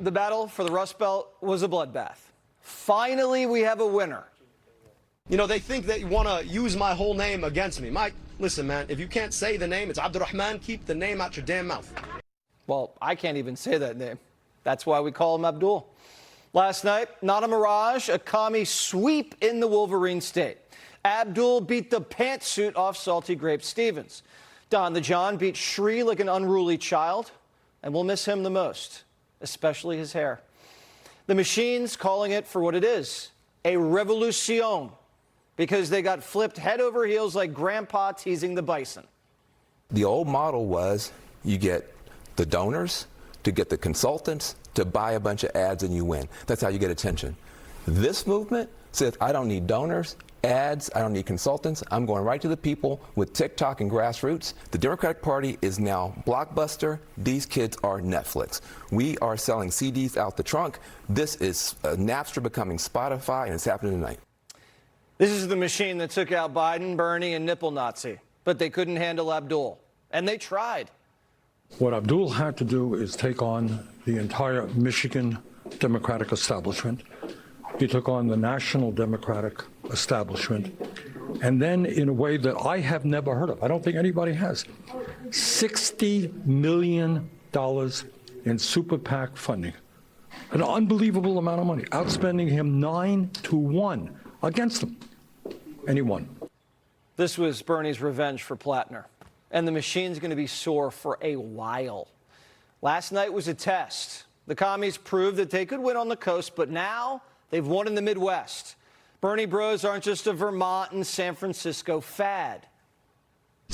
the battle for the Rust Belt was a bloodbath. Finally, we have a winner. You know, they think they want to use my whole name against me. Mike, listen, man, if you can't say the name, it's Abdurrahman, keep the name out your damn mouth. Well, I can't even say that name. That's why we call him Abdul. Last night, not a mirage, a commie sweep in the Wolverine State. Abdul beat the pantsuit off Salty Grape Stevens. Don the John beat Shri like an unruly child, and we'll miss him the most, especially his hair. The machine's calling it for what it is, a revolution, because they got flipped head over heels like Grandpa teasing the bison. The old model was you get the donors to get the consultants to buy a bunch of ads and you win. That's how you get attention. This movement says, I don't need donors, ads, I don't need consultants. I'm going right to the people with TikTok and grassroots. The Democratic Party is now Blockbuster. These kids are Netflix. We are selling CDs out the trunk. This is Napster becoming Spotify, and it's happening tonight. This is the machine that took out Biden, Bernie, and Nipple Nazi. But they couldn't handle Abdul. And they tried. What Abdul had to do is take on the entire Michigan Democratic establishment. He took on the national Democratic establishment. And then in a way that I have never heard of, I don't think anybody has, $60 million in super PAC funding. An unbelievable amount of money, outspending him 9-1 against him. And he won. This was Bernie's revenge for Plattner. And the machine's going to be sore for a while. Last night was a test. The commies proved that they could win on the coast, but now they've won in the Midwest. Bernie bros aren't just a Vermont and San Francisco fad.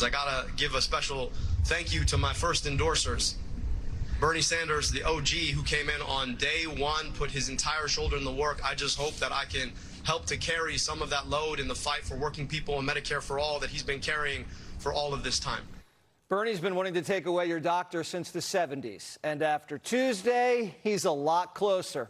I gotta give a special thank you to my first endorsers. Bernie Sanders, the OG, who came in on day one, put his entire shoulder in the work. I just hope that I can help to carry some of that load in the fight for working people and Medicare for all that he's been carrying for all of this time. Bernie's been wanting to take away your doctor since the 70s. And after Tuesday, he's a lot closer.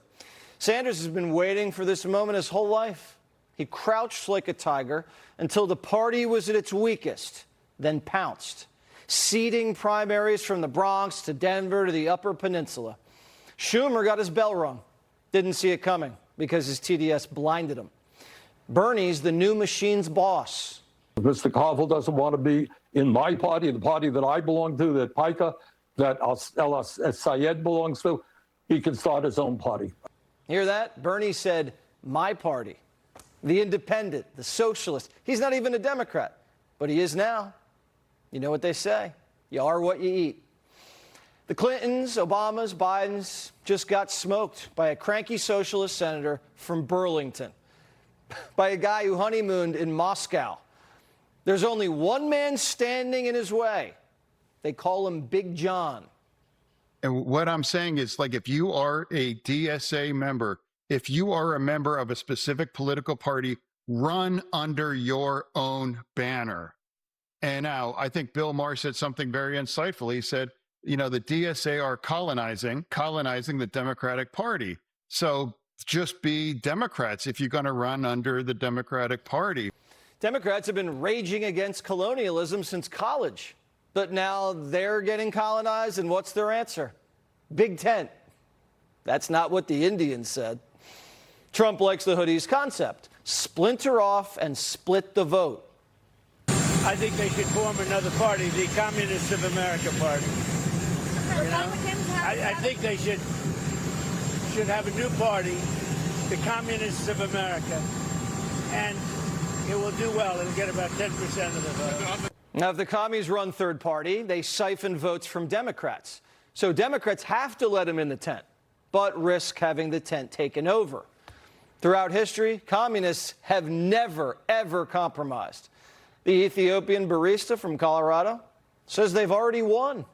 Sanders has been waiting for this moment his whole life. He crouched like a tiger until the party was at its weakest, then pounced, seeding primaries from the Bronx to Denver to the Upper Peninsula. Schumer got his bell rung. Didn't see it coming because his TDS blinded him. Bernie's the new machine's boss. Mr. Carville doesn't want to be in my party, the party that I belong to, that Pica, that El Sayed belongs to. He can start his own party. Hear that? Bernie said, my party. The independent, the socialist. He's not even a Democrat, but he is now. You know what they say. You are what you eat. The Clintons, Obamas, Bidens just got smoked by a cranky socialist senator from Burlington, by a guy who honeymooned in Moscow. There's only one man standing in his way. They call him Big John. And what I'm saying is, like, if you are a DSA member, if you are a member of a specific political party, run under your own banner. And now I think Bill Maher said something very insightful. He said, you know, the DSA are colonizing the Democratic Party. So just be Democrats if you're going to run under the Democratic Party. Democrats have been raging against colonialism since college. But now they're getting colonized, and what's their answer? Big tent. That's not what the Indians said. Trump likes the hoodies concept. Splinter off and split the vote. I think they should form another party, the Communists of America Party. You know? I think they should have a new party, the Communists of America, and it will do well. It'll get about 10% of the vote. Now, if the commies run third party, they siphon votes from Democrats. So Democrats have to let them in the tent, but risk having the tent taken over. Throughout history, communists have never, ever compromised. The Ethiopian barista from Colorado says they've already won.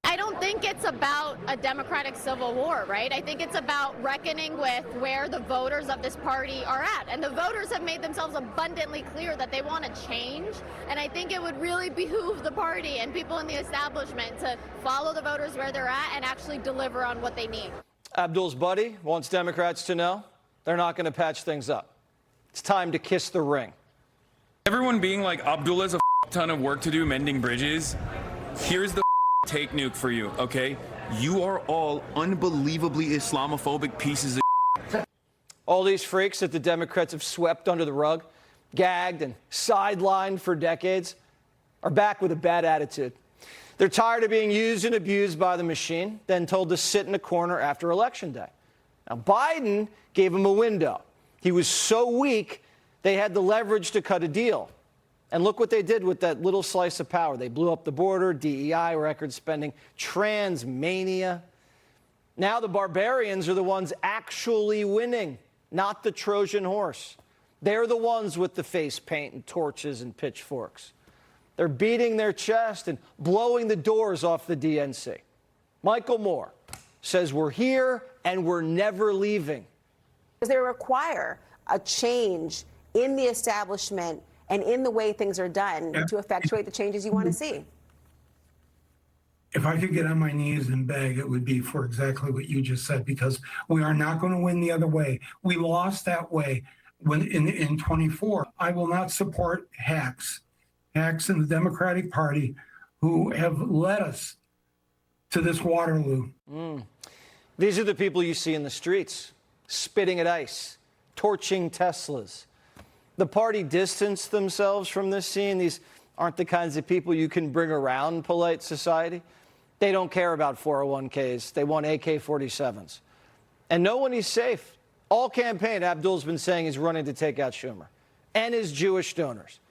I don't think it's about a democratic civil war, right? I think it's about reckoning with where the voters of this party are at. And the voters have made themselves abundantly clear that they want to change. And I think it would really behoove the party and people in the establishment to follow the voters where they're at and actually deliver on what they need. Abdul's buddy wants Democrats to know they're not going to patch things up. It's time to kiss the ring. Everyone being like, Abdul has a ton of work to do mending bridges. Here's the take nuke for you, okay? You are all unbelievably Islamophobic pieces of All these freaks that the Democrats have swept under the rug, gagged and sidelined for decades, are back with a bad attitude. They're tired of being used and abused by the machine, then told to sit in a corner after Election Day. Now, Biden gave him a window. He was so weak, they had the leverage to cut a deal. And look what they did with that little slice of power. They blew up the border, DEI, record spending, trans mania. Now the barbarians are the ones actually winning, not the Trojan horse. They're the ones with the face paint and torches and pitchforks. They're beating their chest and blowing the doors off the DNC. Michael Moore says we're here and we're never leaving. Because they require a change in the establishment and in the way things are done to effectuate the changes you want to see. If I could get on my knees and beg, it would be for exactly what you just said, because we are not going to win the other way. We lost that way when in 24. I will not support hacks in the Democratic Party who have led us to this Waterloo. These are the people you see in the streets, spitting at ICE, torching Teslas. The party distanced themselves from this scene. These aren't the kinds of people you can bring around polite society. They don't care about 401ks. They want AK-47s. And no one is safe. All campaign, Abdul's been saying he's running to take out Schumer and his Jewish donors.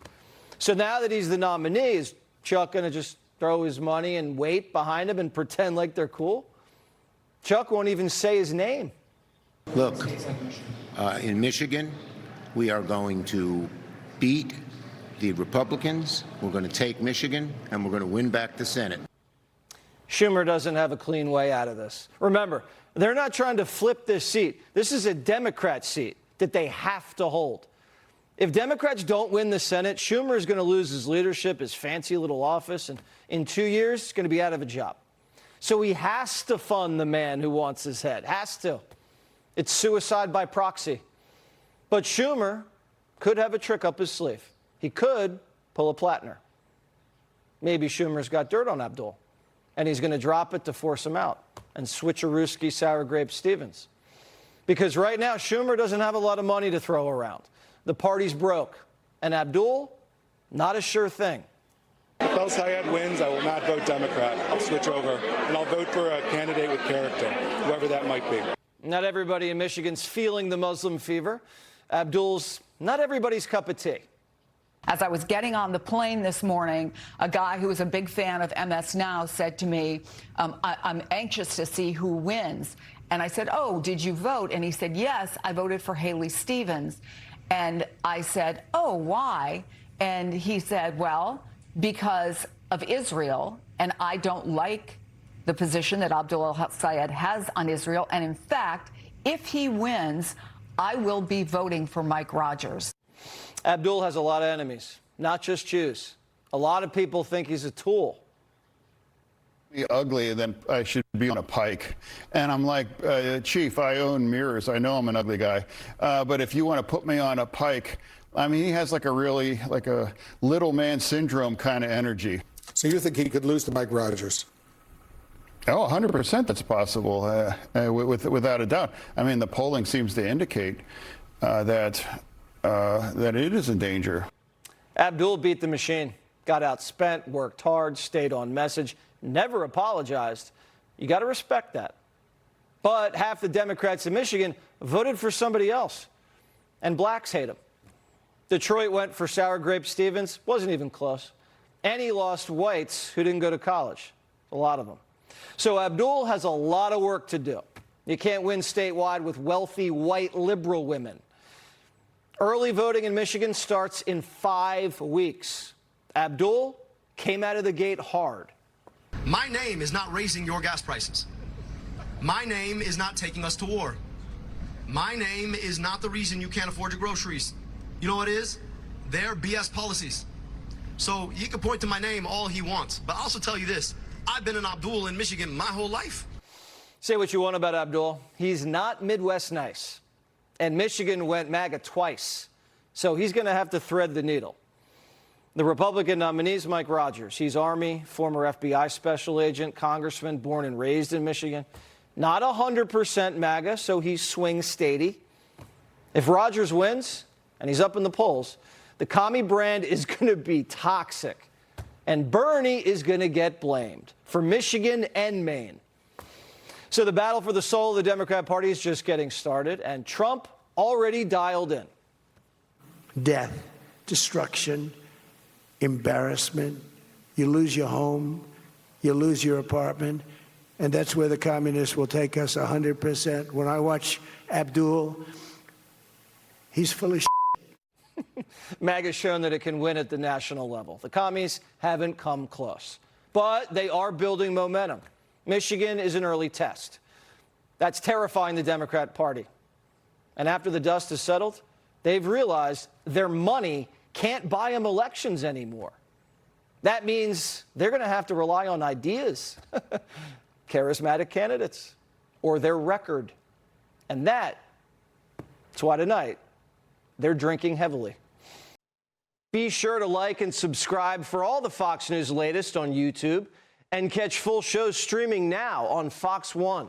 So now that he's the nominee, is Chuck going to just throw his money and wait behind him and pretend like they're cool? Chuck won't even say his name. Look, in Michigan, we are going to beat the Republicans. We're going to take Michigan, and we're going to win back the Senate. Schumer doesn't have a clean way out of this. Remember, they're not trying to flip this seat. This is a Democrat seat that they have to hold. If Democrats don't win the Senate, Schumer is going to lose his leadership, his fancy little office, and in 2 years, he's going to be out of a job. So he has to fund the man who wants his head. Has to. It's suicide by proxy. But Schumer could have a trick up his sleeve. He could pull a Plattner. Maybe Schumer's got dirt on Abdul, and he's going to drop it to force him out and switcherooski sour grape Stevens. Because right now, Schumer doesn't have a lot of money to throw around. The party's broke. And Abdul, not a sure thing. If El-Sayed wins, I will not vote Democrat. I'll switch over, and I'll vote for a candidate with character, whoever that might be. Not everybody in Michigan's feeling the Muslim fever. Abdul's not everybody's cup of tea. As I was getting on the plane this morning, a guy who was a big fan of MS Now said to me, I'm anxious to see who wins. And I said, oh, did you vote? And he said, yes, I voted for Haley Stevens. And I said, oh, why? And he said, well, because of Israel, and I don't like the position that Abdul El-Sayed has on Israel. And in fact, if he wins, I will be voting for Mike Rogers. Abdul has a lot of enemies, not just Jews. A lot of people think he's a tool. Ugly, then I should be on a pike. And I'm like, Chief, I own mirrors. I know I'm an ugly guy. But if you want to put me on a pike, I mean, he has like a little man syndrome kind of energy. So you think he could lose to Mike Rogers? Oh, 100% that's possible, without a doubt. I mean, the polling seems to indicate that it is in danger. Abdul beat the machine, got outspent, worked hard, stayed on message, never apologized. You got to respect that. But half the Democrats in Michigan voted for somebody else, and blacks hate him. Detroit went for sour grape Stevens, wasn't even close. And he lost whites who didn't go to college, a lot of them. So Abdul has a lot of work to do. You can't win statewide with wealthy white liberal women. Early voting in Michigan starts in 5 weeks. Abdul came out of the gate hard. My name is not raising your gas prices. My name is not taking us to war. My name is not the reason you can't afford your groceries. You know what it is? They're BS policies. So he can point to my name all he wants. But I'll also tell you this. I've been an Abdul in Michigan my whole life. Say what you want about Abdul. He's not Midwest nice. And Michigan went MAGA twice. So he's going to have to thread the needle. The Republican nominee is Mike Rogers. He's Army, former FBI special agent, congressman, born and raised in Michigan. Not 100% MAGA, so he's swing statey. If Rogers wins, and he's up in the polls, the commie brand is going to be toxic. And Bernie is going to get blamed for Michigan and Maine. So the battle for the soul of the Democrat Party is just getting started, and Trump already dialed in. Death, destruction, embarrassment. You lose your home, you lose your apartment, and that's where the communists will take us 100%. When I watch Abdul, he's full of shit. MAGA's shown that it can win at the national level. The commies haven't come close, but they are building momentum. Michigan is an early test. That's terrifying the Democrat Party. And after the dust has settled, they've realized their money can't buy them elections anymore. That means they're going to have to rely on ideas, charismatic candidates, or their record. And that's why tonight they're drinking heavily. Be sure to like and subscribe for all the Fox News latest on YouTube and catch full shows streaming now on Fox One.